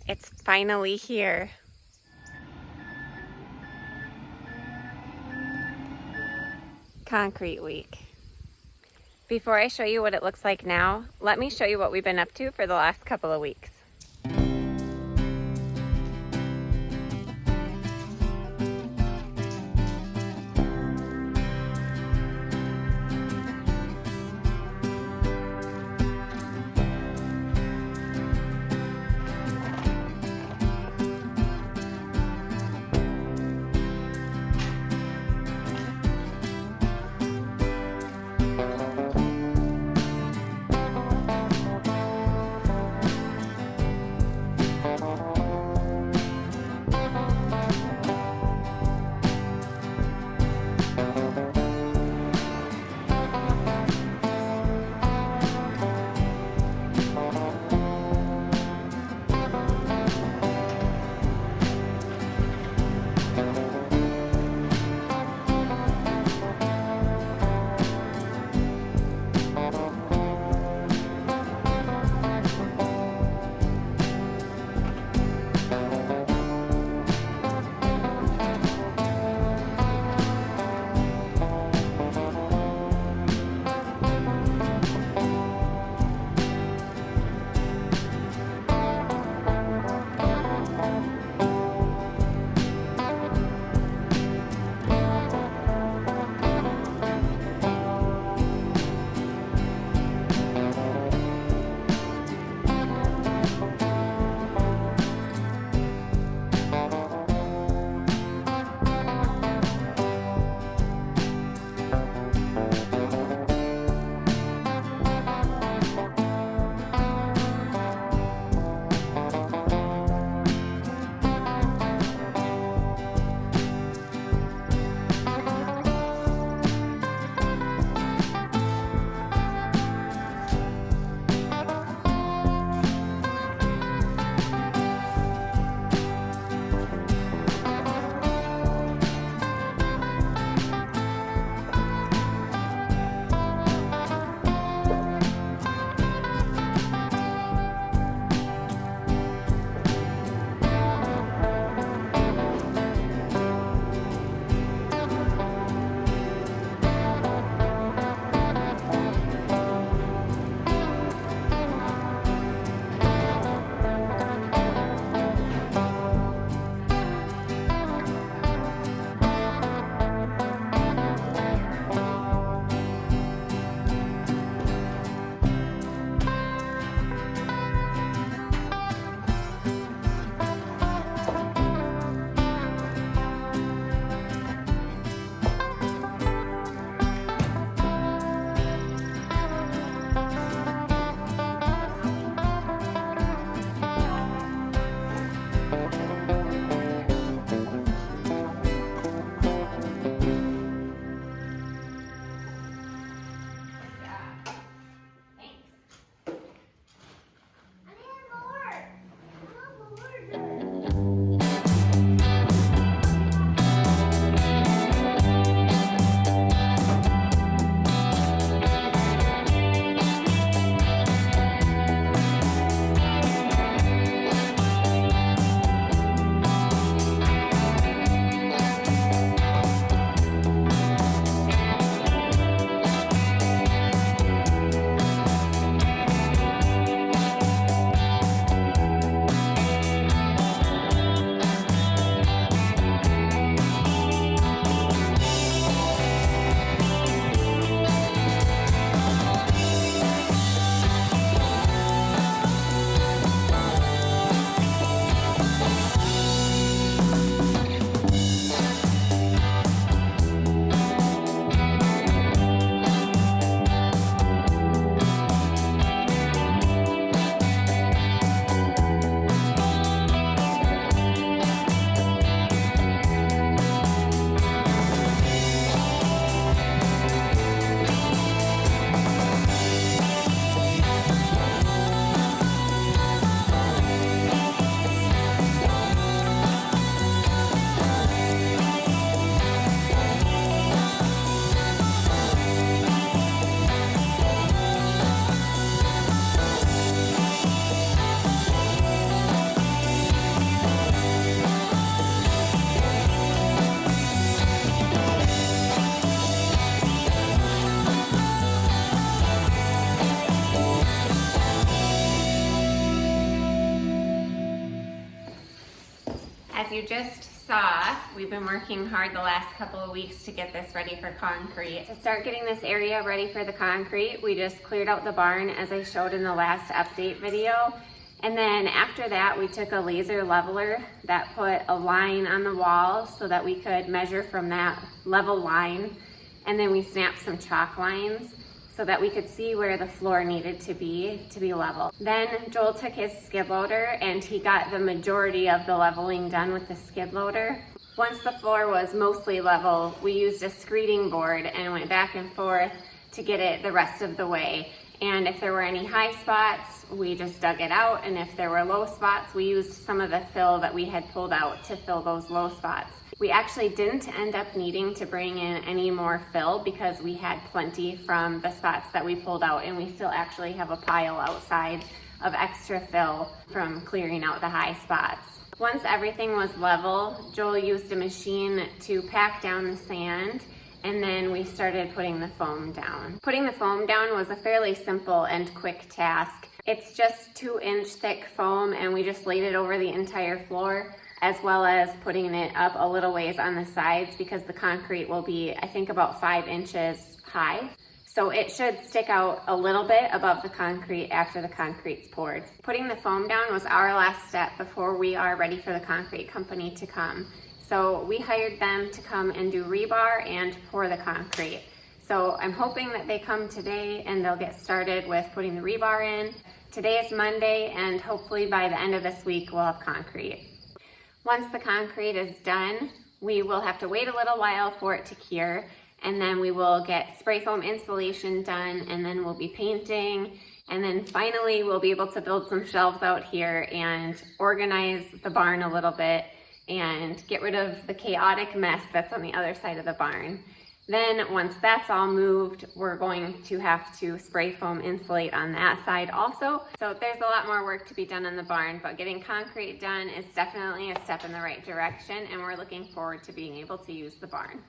It's finally here. Concrete week. Before I show you what it looks like now, let me show you what we've been up to for the last couple of weeks. As you just saw, we've been working hard the last couple of weeks to get this ready for concrete. To start getting this area ready for the concrete, we just cleared out the barn as I showed in the last update video. And then after that, we took a laser leveler that put a line on the wall so that we could measure from that level line. And then we snapped some chalk lines so that we could see where the floor needed to be level. Then Joel took his skid loader and he got the majority of the leveling done with the skid loader. Once the floor was mostly level, we used a screeding board and went back and forth to get it the rest of the way. And if there were any high spots, we just dug it out. And if there were low spots, we used some of the fill that we had pulled out to fill those low spots. We actually didn't end up needing to bring in any more fill because we had plenty from the spots that we pulled out, and we still actually have a pile outside of extra fill from clearing out the high spots. Once everything was level, Joel used a machine to pack down the sand, and then we started putting the foam down. Putting the foam down was a fairly simple and quick task. It's just 2-inch thick foam, and we just laid it over the entire floor, as well as putting it up a little ways on the sides because the concrete will be, I think, about 5 inches high. So it should stick out a little bit above the concrete after the concrete's poured. Putting the foam down was our last step before we are ready for the concrete company to come. So we hired them to come and do rebar and pour the concrete. So I'm hoping that they come today and they'll get started with putting the rebar in. Today is Monday, and hopefully by the end of this week we'll have concrete. Once the concrete is done, we will have to wait a little while for it to cure, and then we will get spray foam insulation done, and then we'll be painting, and then finally we'll be able to build some shelves out here and organize the barn a little bit and get rid of the chaotic mess that's on the other side of the barn. Then once that's all moved, we're going to have to spray foam insulate on that side also. So there's a lot more work to be done in the barn, but getting concrete done is definitely a step in the right direction, and we're looking forward to being able to use the barn.